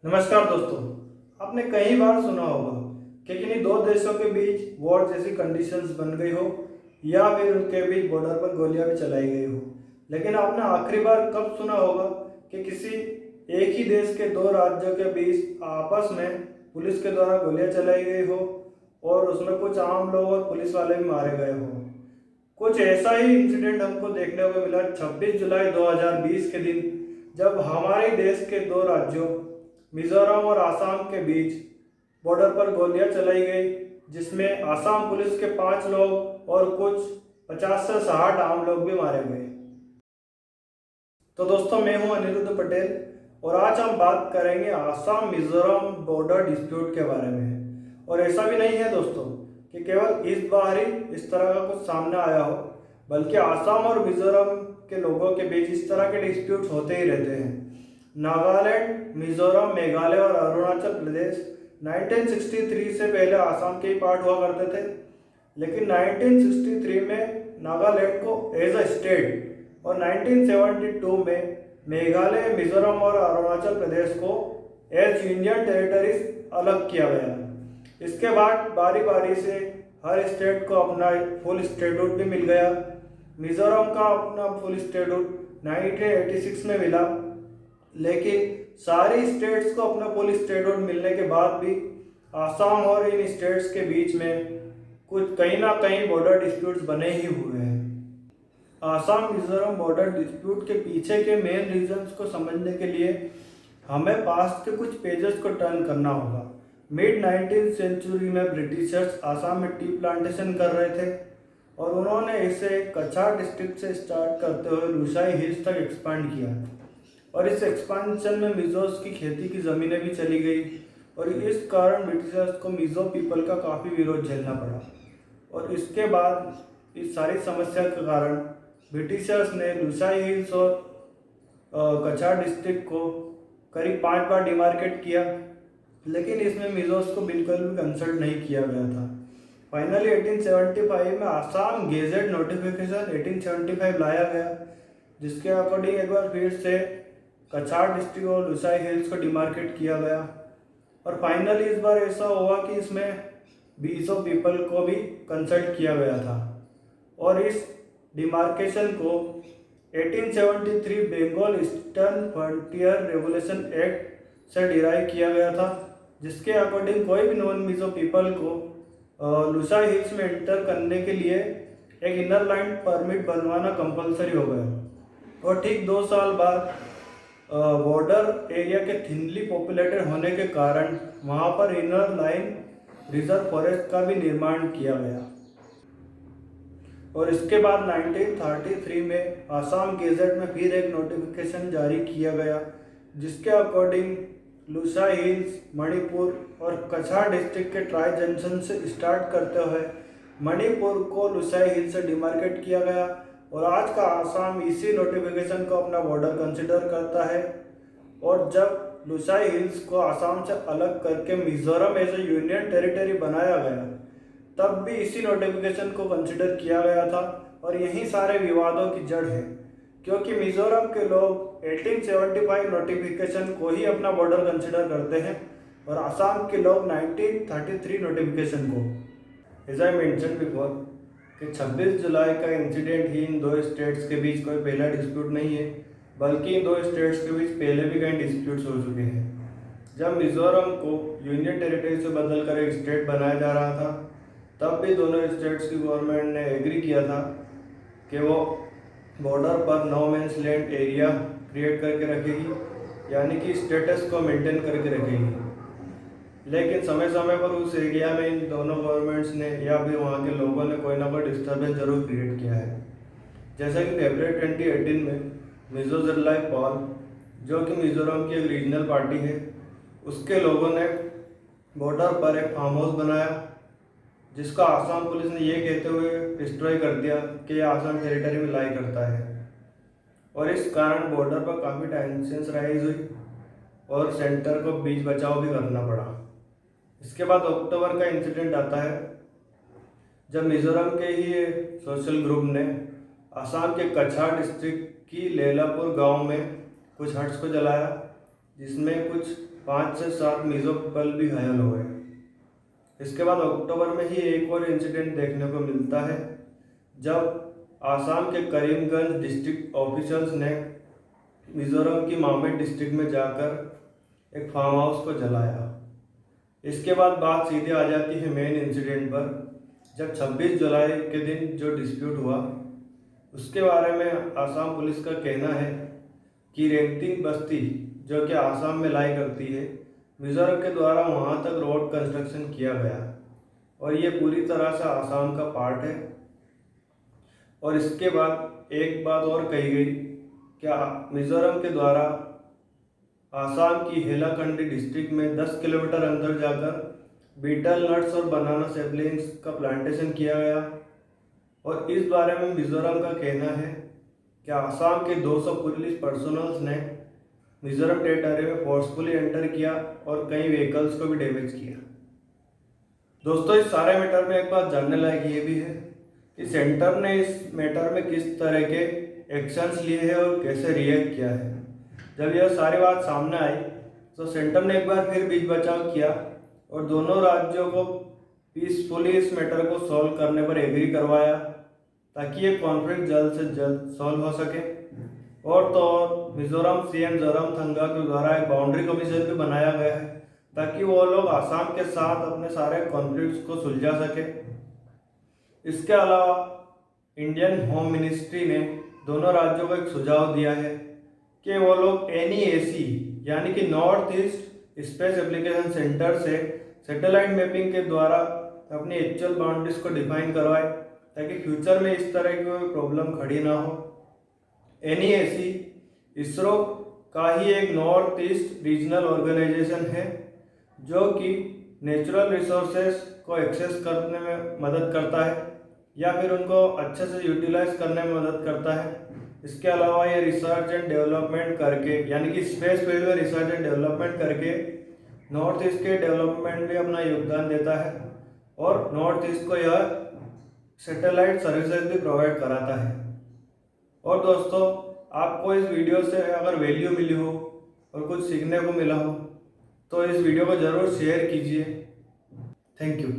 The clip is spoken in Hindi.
नमस्कार दोस्तों। आपने कई बार सुना होगा कि किन्हीं दो देशों के बीच वॉर जैसी कंडीशंस बन गई हो या फिर उनके बीच बॉर्डर पर गोलियां भी चलाई गई हो। लेकिन आपने आखिरी बार कब सुना होगा कि किसी एक ही देश के दो राज्यों के बीच आपस में पुलिस के द्वारा गोलियां चलाई गई हो और उसमें कुछ आम लोग और पुलिस वाले भी मारे गए हो। कुछ ऐसा ही इंसिडेंट हमको देखने को मिला 26 जुलाई 2020 के दिन, जब हमारे देश के दो राज्यों मिजोरम और आसाम के बीच बॉर्डर पर गोलियां चलाई गई, जिसमें आसाम पुलिस के 5 लोग और कुछ 50 से 60 आम लोग भी मारे गए। तो दोस्तों, मैं हूं अनिरुद्ध पटेल और आज हम बात करेंगे आसाम मिजोरम बॉर्डर डिस्प्यूट के बारे में। और ऐसा भी नहीं है दोस्तों कि केवल इस बार ही इस तरह का कुछ सामने आया हो, बल्कि आसाम और मिजोरम के लोगों के बीच इस तरह के डिस्प्यूट होते ही रहते हैं। नागालैंड, मिजोरम, मेघालय और अरुणाचल प्रदेश 1963 से पहले आसाम के ही पार्ट हुआ करते थे, लेकिन 1963 में नागालैंड को एज अ स्टेट और 1972 में मेघालय, मिजोरम और अरुणाचल प्रदेश को एज यूनियन टेरिटरीज अलग किया गया। इसके बाद बारी बारी से हर स्टेट को अपना फुल स्टेटहुड भी मिल गया। मिजोरम का अपना फुल स्टेटहुड 1986 में मिला, लेकिन सारी स्टेट्स को अपना फुल स्टेटहुड मिलने के बाद भी आसाम और इन स्टेट्स के बीच में कुछ कहीं ना कहीं बॉर्डर डिस्प्यूट्स बने ही हुए हैं। आसाम मिजोरम बॉर्डर डिस्प्यूट के पीछे के मेन रीजंस को समझने के लिए हमें पास्ट के कुछ पेजेस को टर्न करना होगा। मिड 19th सेंचुरी में ब्रिटिशर्स आसाम में टी प्लांटेशन कर रहे थे और उन्होंने इसे कछार डिस्ट्रिक्ट से स्टार्ट करते हुए लुसाई हिल्स तक एक्सपांड किया और इस एक्सपांशन में मिजोस की खेती की ज़मीनें भी चली गई और इस कारण ब्रिटिशर्स को मिजो पीपल का काफ़ी विरोध झेलना पड़ा। और इसके बाद इस सारी समस्या के कारण ब्रिटिशर्स ने लुसाई हिल्स और कछार डिस्ट्रिक्ट को करीब 5 बार डिमार्केट किया, लेकिन इसमें मिजोस को बिल्कुल भी कंसल्ट नहीं किया गया था। फाइनली 1875 में आसाम गेजेट नोटिफिकेशन 1875 लाया गया, जिसके अकॉर्डिंग एक बार फिर से कछार डिस्ट्रिक्ट और लुसाई हिल्स को डिमार्केट किया गया। और फाइनली इस बार ऐसा हुआ कि इसमें मिजो पीपल को भी कंसल्ट किया गया था और इस डिमार्केशन को 1873 Bengal eastern frontier regulation act से डिराइव किया गया था, जिसके अकॉर्डिंग कोई भी नॉन मिजो पीपल को लुसाई हिल्स में एंटर करने के लिए एक इनर लाइन परमिट बनवाना कंपलसरी हो गया। और ठीक 2 साल बाद बॉर्डर एरिया के थिनली पॉपुलेटेड होने के कारण वहाँ पर इनर लाइन रिजर्व फॉरेस्ट का भी निर्माण किया गया। और इसके बाद 1933 में आसाम गेजेट में फिर एक नोटिफिकेशन जारी किया गया, जिसके अकॉर्डिंग लुसाई हिल्स, मणिपुर और कछार डिस्ट्रिक्ट के ट्राई जंक्शन से स्टार्ट करते हुए मणिपुर को लुसाई हिल्स से डिमार्केट किया गया। और आज का आसाम इसी नोटिफिकेशन को अपना बॉर्डर कंसिडर करता है। और जब लुसाई हिल्स को आसाम से अलग करके Mizoram as a union territory बनाया गया, तब भी इसी नोटिफिकेशन को कंसिडर किया गया था। और यही सारे विवादों की जड़ है, क्योंकि मिजोरम के लोग 1875 नोटिफिकेशन को ही अपना बॉर्डर कंसिडर करते हैं और आसाम के लोग 1933 नोटिफिकेशन को। एज आई मेंशन बिफोर कि 26 जुलाई का इंसिडेंट ही इन दो स्टेट्स के बीच कोई पहला डिस्प्यूट नहीं है, बल्कि इन दो स्टेट्स के बीच पहले भी कई डिस्प्यूट्स हो चुके हैं। जब मिजोरम को यूनियन टेरिटरी से बदलकर एक स्टेट बनाया जा रहा था, तब भी दोनों स्टेट्स की गवर्नमेंट ने एग्री किया था कि वो बॉर्डर पर no man's land area create करके रखेगी, यानी कि स्टेटस को मेंटेन करके रखेगी। लेकिन समय समय पर उस एरिया में इन दोनों गवर्नमेंट्स ने या फिर वहाँ के लोगों ने कोई ना कोई डिस्टर्बेंस जरूर क्रिएट किया है। जैसा कि फरवरी 2018 में मिजो जरलाई पॉल, जो कि मिजोरम की एक रीजनल पार्टी है, उसके लोगों ने बॉर्डर पर एक फार्म हाउस बनाया, जिसका आसाम पुलिस ने ये कहते हुए डिस्ट्रॉय कर दिया कि यह आसाम टेरिटरी में लाई करता है। और इस कारण बॉर्डर पर काफ़ी टेंशंस राइज हुई और सेंटर को बीच बचाव भी करना पड़ा। इसके बाद अक्टूबर का इंसिडेंट आता है, जब मिजोरम के ही सोशल ग्रुप ने आसाम के कछार डिस्ट्रिक्ट की लेलापुर गांव में कुछ हट्स को जलाया, जिसमें कुछ 5 से 7 मिजो पीपल भी घायल हो गए। इसके बाद अक्टूबर में ही एक और इंसिडेंट देखने को मिलता है, जब आसाम के करीमगंज डिस्ट्रिक्ट ऑफिसर्स ने मिजोरम की मामेट डिस्ट्रिक्ट में जाकर एक फार्म हाउस को जलाया। इसके बाद बात सीधे आ जाती है मेन इंसिडेंट पर, जब 26 जुलाई के दिन जो डिस्प्यूट हुआ उसके बारे में आसाम पुलिस का कहना है कि रेंगतिंग बस्ती जो कि आसाम में लाई करती है, मिजोरम के द्वारा वहाँ तक रोड कंस्ट्रक्शन किया गया और ये पूरी तरह से आसाम का पार्ट है। और इसके बाद एक बात और कही गई कि मिजोरम के द्वारा आसाम की हेलाकंडी डिस्ट्रिक्ट में 10 किलोमीटर अंदर जाकर बीटल नट्स और बनाना सेपलिंग्स का प्लांटेशन किया गया। और इस बारे में मिजोरम का कहना है कि आसाम के 200 पुलिस पर्सनल्स ने मिजोरम टेरिटरी में फोर्सफुली एंटर किया और कई व्हीकल्स को भी डैमेज किया। दोस्तों, इस सारे मैटर में एक बात जानने लायक ये भी है कि सेंटर ने इस मैटर में किस तरह के एक्शंस लिए हैं और कैसे रिएक्ट किया है। जब यह सारी बात सामने आई तो सेंटर ने एक बार फिर बीच बचाव किया और दोनों राज्यों को पीसफुली इस मैटर को सॉल्व करने पर एग्री करवाया ताकि ये कॉन्फ्लिक्ट जल्द से जल्द सॉल्व हो सके। और तो और मिजोरम सीएम जोरामथंगा के द्वारा एक बाउंड्री कमीशन भी बनाया गया है ताकि वो लोग आसाम के साथ अपने सारे कॉन्फ्लिक्ट्स को सुलझा सके। इसके अलावा इंडियन होम मिनिस्ट्री ने दोनों राज्यों को एक सुझाव दिया है कि वो लोग NEAC यानी कि north east space application centre से सैटेलाइट मैपिंग के द्वारा अपनी एक्चुअल बाउंड्रीज को डिफाइन करवाए ताकि फ्यूचर में इस तरह की कोई प्रॉब्लम खड़ी ना हो। NEAC इसरो का ही एक नॉर्थ ईस्ट रीजनल ऑर्गेनाइजेशन है जो कि नेचुरल रिसोर्सेज को एक्सेस करने में मदद करता है या फिर उनको अच्छे से यूटिलाइज करने में मदद करता है। इसके अलावा ये रिसर्च एंड डेवलपमेंट करके यानी कि स्पेस फील्ड में रिसर्च एंड डेवलपमेंट करके नॉर्थ ईस्ट के डेवलपमेंट में अपना योगदान देता है और नॉर्थ ईस्ट को यह सैटेलाइट सर्विसेज भी प्रोवाइड कराता है। और दोस्तों, आपको इस वीडियो से अगर वैल्यू मिली हो और कुछ सीखने को मिला हो तो इस वीडियो को ज़रूर शेयर कीजिए। Thank you.